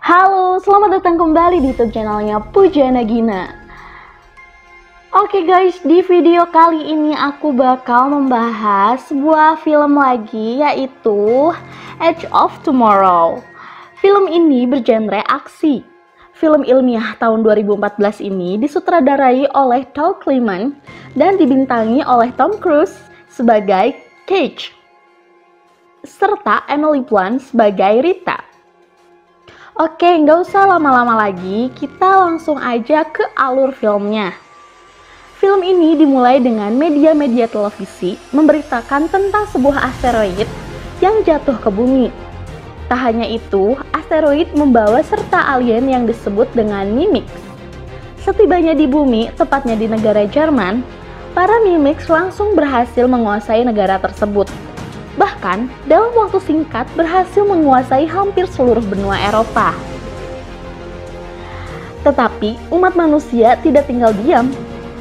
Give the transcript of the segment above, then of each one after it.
Halo, selamat datang kembali di YouTube channelnya Pujana Gina. Oke guys, di video kali ini aku bakal membahas sebuah film lagi, yaitu Edge of Tomorrow. Film ini bergenre aksi. Film ilmiah tahun 2014 ini disutradarai oleh Todd Kliman dan dibintangi oleh Tom Cruise sebagai Cage, serta Emily Blunt sebagai Rita. Oke, nggak usah lama-lama lagi, kita langsung aja ke alur filmnya. Film ini dimulai dengan media-media televisi memberitakan tentang sebuah asteroid yang jatuh ke bumi. Tak hanya itu, asteroid membawa serta alien yang disebut dengan Mimics. Setibanya di bumi, tepatnya di negara Jerman, para Mimics langsung berhasil menguasai negara tersebut. Bahkan, dalam waktu singkat berhasil menguasai hampir seluruh benua Eropa. Tetapi, umat manusia tidak tinggal diam.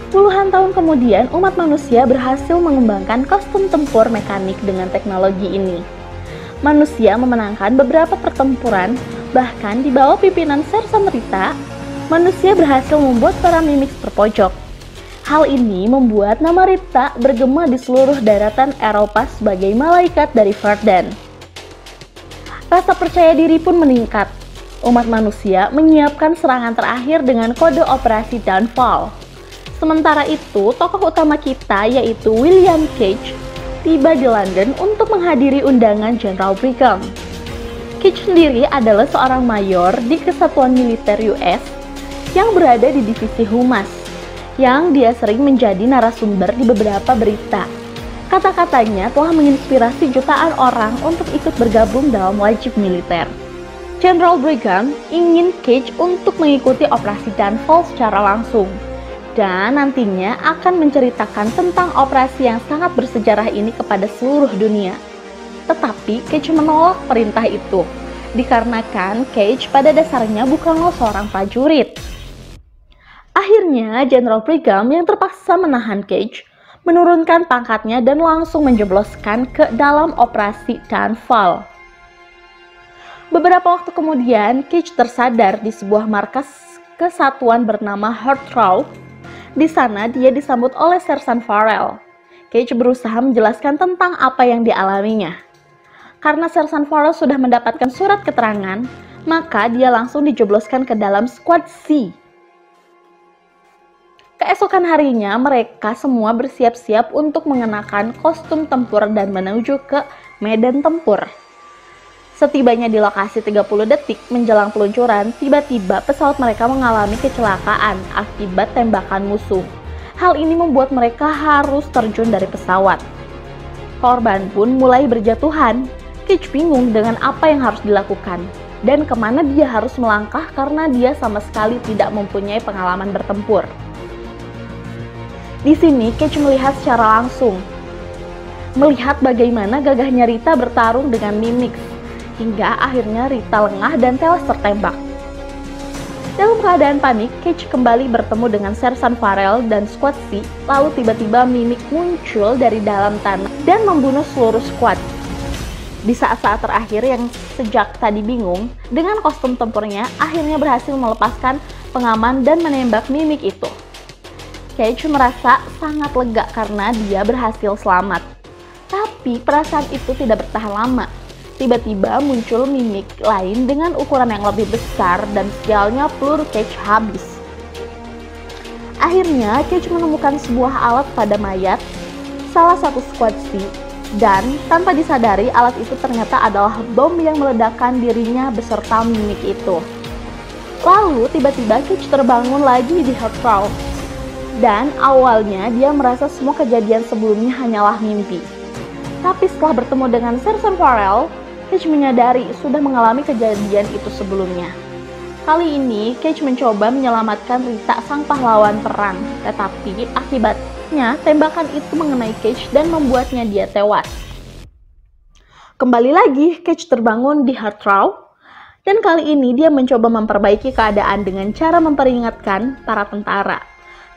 Puluhan tahun kemudian, umat manusia berhasil mengembangkan kostum tempur mekanik dengan teknologi ini. Manusia memenangkan beberapa pertempuran, bahkan di bawah pimpinan Sersan Rita, manusia berhasil membuat para Mimics terpojok. Hal ini membuat nama Rita bergema di seluruh daratan Eropa sebagai malaikat dari Vardan. Rasa percaya diri pun meningkat. Umat manusia menyiapkan serangan terakhir dengan kode operasi Downfall. Sementara itu, tokoh utama kita yaitu William Cage tiba di London untuk menghadiri undangan Jenderal Brigham. Cage sendiri adalah seorang mayor di kesatuan militer US yang berada di divisi humas, yang dia sering menjadi narasumber di beberapa berita. Kata-katanya telah menginspirasi jutaan orang untuk ikut bergabung dalam wajib militer. Jenderal Brigham ingin Cage untuk mengikuti operasi Downfall secara langsung, dan nantinya akan menceritakan tentang operasi yang sangat bersejarah ini kepada seluruh dunia. Tetapi Cage menolak perintah itu, dikarenakan Cage pada dasarnya bukanlah seorang prajurit. Akhirnya, Jenderal Brigham yang terpaksa menahan Cage menurunkan pangkatnya dan langsung menjebloskan ke dalam operasi Downfall. Beberapa waktu kemudian, Cage tersadar di sebuah markas kesatuan bernama Heartthrob. Di sana, dia disambut oleh Sersan Farrell. Cage berusaha menjelaskan tentang apa yang dialaminya. Karena Sersan Farrell sudah mendapatkan surat keterangan, maka dia langsung dijebloskan ke dalam Squad C. Keesokan harinya, mereka semua bersiap-siap untuk mengenakan kostum tempur dan menuju ke medan tempur. Setibanya di lokasi 30 detik menjelang peluncuran, tiba-tiba pesawat mereka mengalami kecelakaan akibat tembakan musuh. Hal ini membuat mereka harus terjun dari pesawat. Korban pun mulai berjatuhan. Cage bingung dengan apa yang harus dilakukan dan kemana dia harus melangkah karena dia sama sekali tidak mempunyai pengalaman bertempur. Di sini, Cage melihat secara langsung, melihat bagaimana gagahnya Rita bertarung dengan Mimics, hingga akhirnya Rita lengah dan tewas tertembak. Dalam keadaan panik, Cage kembali bertemu dengan Sersan Farrell dan Squad C, lalu tiba-tiba Mimic muncul dari dalam tanah dan membunuh seluruh squad. Di saat-saat terakhir yang sejak tadi bingung, dengan kostum tempurnya, akhirnya berhasil melepaskan pengaman dan menembak Mimic itu. Cage merasa sangat lega karena dia berhasil selamat. Tapi perasaan itu tidak bertahan lama. Tiba-tiba muncul Mimic lain dengan ukuran yang lebih besar dan sialnya peluru Cage habis. Akhirnya Cage menemukan sebuah alat pada mayat salah satu Squad C, dan tanpa disadari alat itu ternyata adalah bom yang meledakkan dirinya beserta Mimic itu. Lalu tiba-tiba Cage terbangun lagi di Heartthrob. Dan awalnya dia merasa semua kejadian sebelumnya hanyalah mimpi. Tapi setelah bertemu dengan Sersan Farrell, Cage menyadari sudah mengalami kejadian itu sebelumnya. Kali ini Cage mencoba menyelamatkan Rita, sang pahlawan perang. Tetapi akibatnya tembakan itu mengenai Cage dan membuatnya dia tewas. Kembali lagi Cage terbangun di Heartthrob. Dan kali ini dia mencoba memperbaiki keadaan dengan cara memperingatkan para tentara.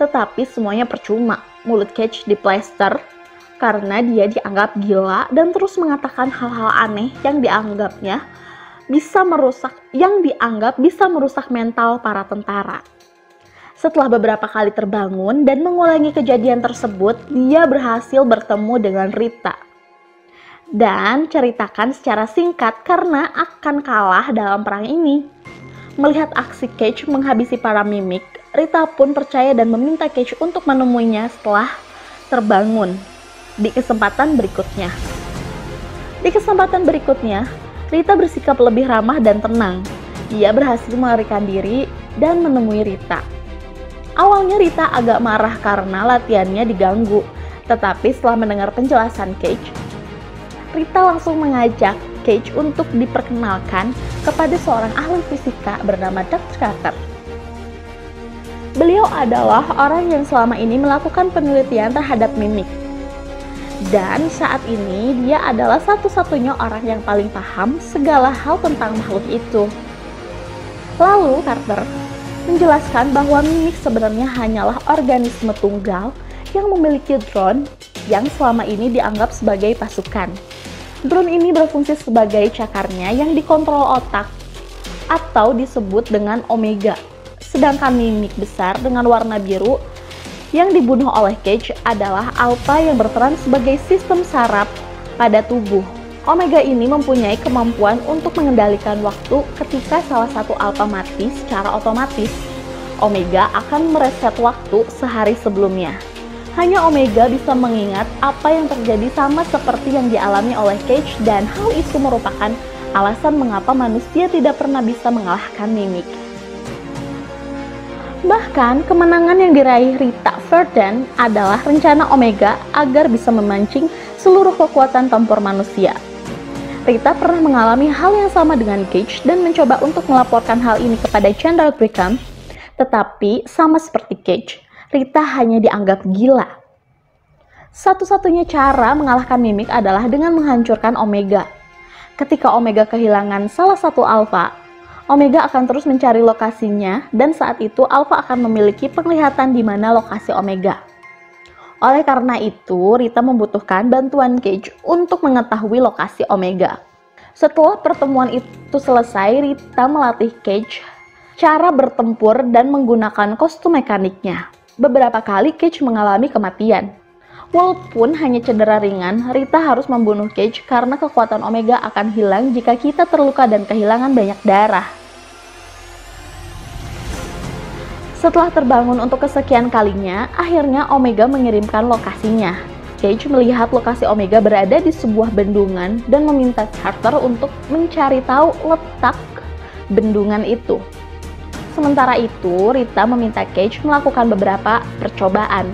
Tetapi semuanya percuma. Mulut Cage diplester karena dia dianggap gila dan terus mengatakan hal-hal aneh yang dianggapnya dianggap bisa merusak mental para tentara. Setelah beberapa kali terbangun dan mengulangi kejadian tersebut, dia berhasil bertemu dengan Rita dan ceritakan secara singkat karena akan kalah dalam perang ini. Melihat aksi Cage menghabisi para mimik, Rita pun percaya dan meminta Cage untuk menemuinya setelah terbangun di kesempatan berikutnya. Rita bersikap lebih ramah dan tenang. Dia berhasil melarikan diri dan menemui Rita. Awalnya Rita agak marah karena latihannya diganggu, tetapi setelah mendengar penjelasan Cage, Rita langsung mengajak Cage untuk diperkenalkan kepada seorang ahli fisika bernama Dr. Carter. Beliau adalah orang yang selama ini melakukan penelitian terhadap mimik. Dan saat ini dia adalah satu-satunya orang yang paling paham segala hal tentang makhluk itu. Lalu Carter menjelaskan bahwa mimik sebenarnya hanyalah organisme tunggal yang memiliki drone yang selama ini dianggap sebagai pasukan. Drone ini berfungsi sebagai cakarnya yang dikontrol otak atau disebut dengan Omega. Sedangkan mimik besar dengan warna biru yang dibunuh oleh Cage adalah Alpha yang berperan sebagai sistem saraf pada tubuh. Omega ini mempunyai kemampuan untuk mengendalikan waktu ketika salah satu Alpha mati secara otomatis. Omega akan mereset waktu sehari sebelumnya. Hanya Omega bisa mengingat apa yang terjadi sama seperti yang dialami oleh Cage dan hal itu merupakan alasan mengapa manusia tidak pernah bisa mengalahkan mimik. Bahkan, kemenangan yang diraih Rita Verdun adalah rencana Omega agar bisa memancing seluruh kekuatan tempur manusia. Rita pernah mengalami hal yang sama dengan Cage dan mencoba untuk melaporkan hal ini kepada General Brigham, tetapi sama seperti Cage, Rita hanya dianggap gila. Satu-satunya cara mengalahkan mimik adalah dengan menghancurkan Omega. Ketika Omega kehilangan salah satu Alpha, Omega akan terus mencari lokasinya dan saat itu Alpha akan memiliki penglihatan di mana lokasi Omega. Oleh karena itu, Rita membutuhkan bantuan Cage untuk mengetahui lokasi Omega. Setelah pertemuan itu selesai, Rita melatih Cage cara bertempur dan menggunakan kostum mekaniknya. Beberapa kali Cage mengalami kematian. Walaupun hanya cedera ringan, Rita harus membunuh Cage karena kekuatan Omega akan hilang jika kita terluka dan kehilangan banyak darah. Setelah terbangun untuk kesekian kalinya, akhirnya Omega mengirimkan lokasinya. Cage melihat lokasi Omega berada di sebuah bendungan dan meminta Carter untuk mencari tahu letak bendungan itu. Sementara itu, Rita meminta Cage melakukan beberapa percobaan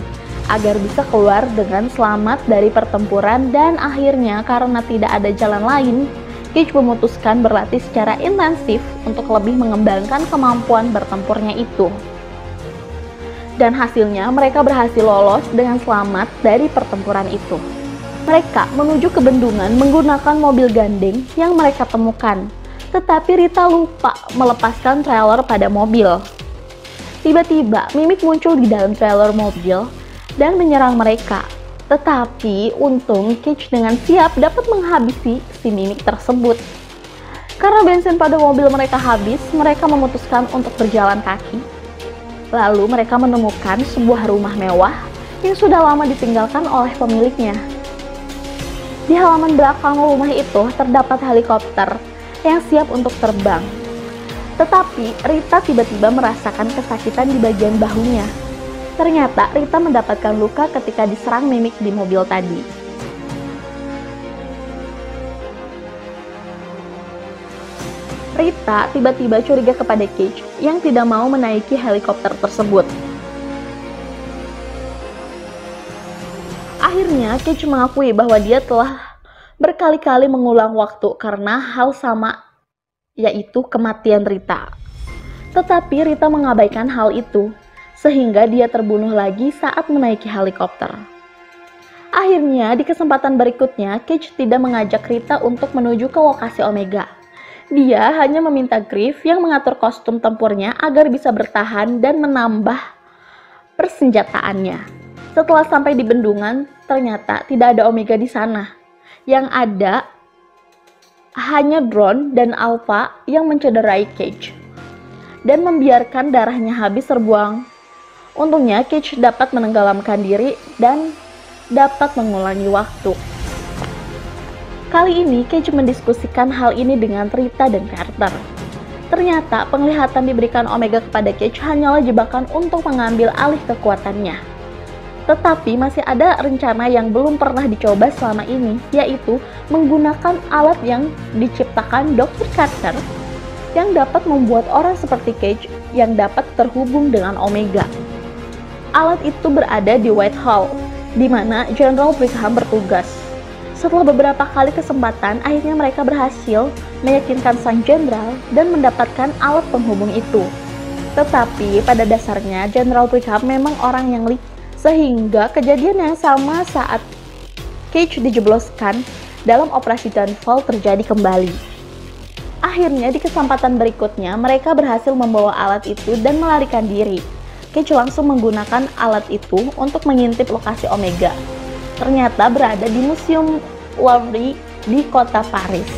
agar bisa keluar dengan selamat dari pertempuran dan akhirnya karena tidak ada jalan lain, Cage memutuskan berlatih secara intensif untuk lebih mengembangkan kemampuan bertempurnya itu. Dan hasilnya mereka berhasil lolos dengan selamat dari pertempuran itu. Mereka menuju ke bendungan menggunakan mobil gandeng yang mereka temukan, tetapi Rita lupa melepaskan trailer pada mobil. Tiba-tiba mimik muncul di dalam trailer mobil dan menyerang mereka. Tetapi untung Cage dengan siap dapat menghabisi si mimik tersebut. Karena bensin pada mobil mereka habis, mereka memutuskan untuk berjalan kaki. Lalu mereka menemukan sebuah rumah mewah yang sudah lama ditinggalkan oleh pemiliknya. Di halaman belakang rumah itu terdapat helikopter yang siap untuk terbang. Tetapi Rita tiba-tiba merasakan kesakitan di bagian bahunya. Ternyata Rita mendapatkan luka ketika diserang mimik di mobil tadi. Rita tiba-tiba curiga kepada Cage yang tidak mau menaiki helikopter tersebut. Akhirnya Cage mengakui bahwa dia telah berkali-kali mengulang waktu karena hal sama, yaitu kematian Rita. Tetapi Rita mengabaikan hal itu, sehingga dia terbunuh lagi saat menaiki helikopter. Akhirnya, di kesempatan berikutnya, Cage tidak mengajak Rita untuk menuju ke lokasi Omega. Dia hanya meminta Griff yang mengatur kostum tempurnya agar bisa bertahan dan menambah persenjataannya. Setelah sampai di bendungan, ternyata tidak ada Omega di sana. Yang ada hanya drone dan Alpha yang mencederai Cage dan membiarkan darahnya habis terbuang. Untungnya Cage dapat menenggelamkan diri dan dapat mengulangi waktu. Kali ini Cage mendiskusikan hal ini dengan Rita dan Carter. Ternyata penglihatan diberikan Omega kepada Cage hanyalah jebakan untuk mengambil alih kekuatannya. Tetapi masih ada rencana yang belum pernah dicoba selama ini, yaitu menggunakan alat yang diciptakan Dr. Carter yang dapat membuat orang seperti Cage yang dapat terhubung dengan Omega. Alat itu berada di Whitehall, di mana General Brigham bertugas. Setelah beberapa kali kesempatan, akhirnya mereka berhasil meyakinkan sang jenderal dan mendapatkan alat penghubung itu. Tetapi pada dasarnya Jenderal Brigham memang orang yang licik, sehingga kejadian yang sama saat Cage dijebloskan dalam operasi Downfall terjadi kembali. Akhirnya di kesempatan berikutnya mereka berhasil membawa alat itu dan melarikan diri. Cage langsung menggunakan alat itu untuk mengintip lokasi Omega. Ternyata berada di Museum Louvre di kota Paris.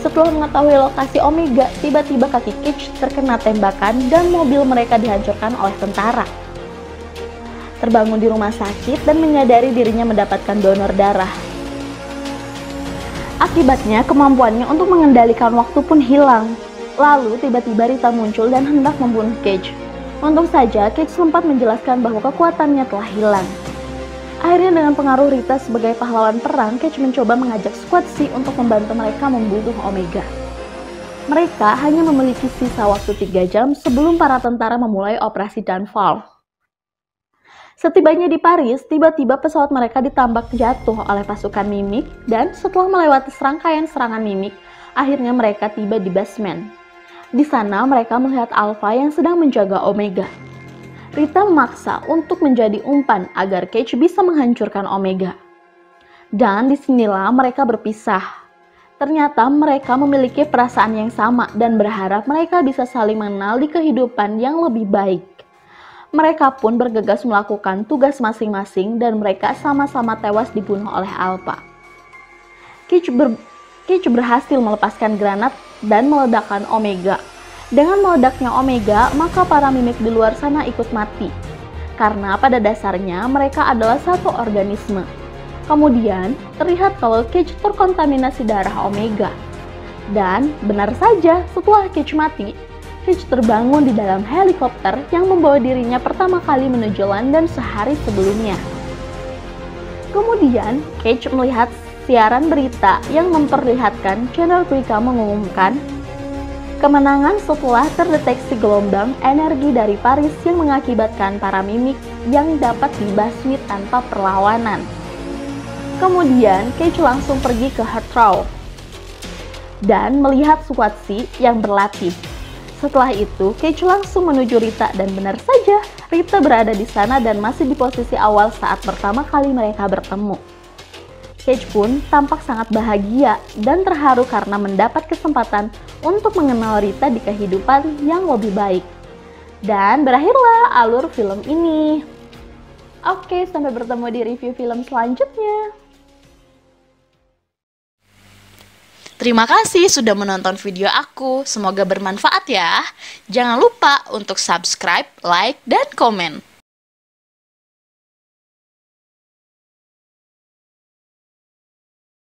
Setelah mengetahui lokasi Omega, tiba-tiba kaki Cage terkena tembakan dan mobil mereka dihancurkan oleh tentara. Terbangun di rumah sakit dan menyadari dirinya mendapatkan donor darah. Akibatnya kemampuannya untuk mengendalikan waktu pun hilang. Lalu tiba-tiba Rita muncul dan hendak membunuh Cage. Untung saja Cage sempat menjelaskan bahwa kekuatannya telah hilang. Akhirnya dengan pengaruh Rita sebagai pahlawan perang, Cage mencoba mengajak Squad C untuk membantu mereka membunuh Omega. Mereka hanya memiliki sisa waktu 3 jam sebelum para tentara memulai operasi Downfall. Setibanya di Paris, tiba-tiba pesawat mereka ditambak jatuh oleh pasukan Mimik dan setelah melewati serangkaian serangan Mimik, akhirnya mereka tiba di basement. Di sana mereka melihat Alpha yang sedang menjaga Omega. Rita memaksa untuk menjadi umpan agar Cage bisa menghancurkan Omega. Dan disinilah mereka berpisah. Ternyata mereka memiliki perasaan yang sama dan berharap mereka bisa saling mengenal di kehidupan yang lebih baik. Mereka pun bergegas melakukan tugas masing-masing dan mereka sama-sama tewas dibunuh oleh Alpha. Cage berhasil melepaskan granat dan meledakkan Omega. Dengan meledaknya Omega, maka para Mimik di luar sana ikut mati. Karena pada dasarnya mereka adalah satu organisme. Kemudian, terlihat kalau Cage terkontaminasi darah Omega. Dan benar saja, setelah Cage mati, Cage terbangun di dalam helikopter yang membawa dirinya pertama kali menuju London sehari sebelumnya. Kemudian, Cage melihat siaran berita yang memperlihatkan General Brigham mengumumkan kemenangan setelah terdeteksi gelombang energi dari Paris yang mengakibatkan para Mimik yang dapat dibasmi tanpa perlawanan. Kemudian Cage langsung pergi ke Heathrow dan melihat Squad C yang berlatih. Setelah itu, Cage langsung menuju Rita dan benar saja, Rita berada di sana dan masih di posisi awal saat pertama kali mereka bertemu. Cage pun tampak sangat bahagia dan terharu karena mendapat kesempatan untuk mengenal Rita di kehidupan yang lebih baik. Dan berakhirlah alur film ini. Oke, sampai bertemu di review film selanjutnya. Terima kasih sudah menonton video aku. Semoga bermanfaat ya. Jangan lupa untuk subscribe, like, dan komen.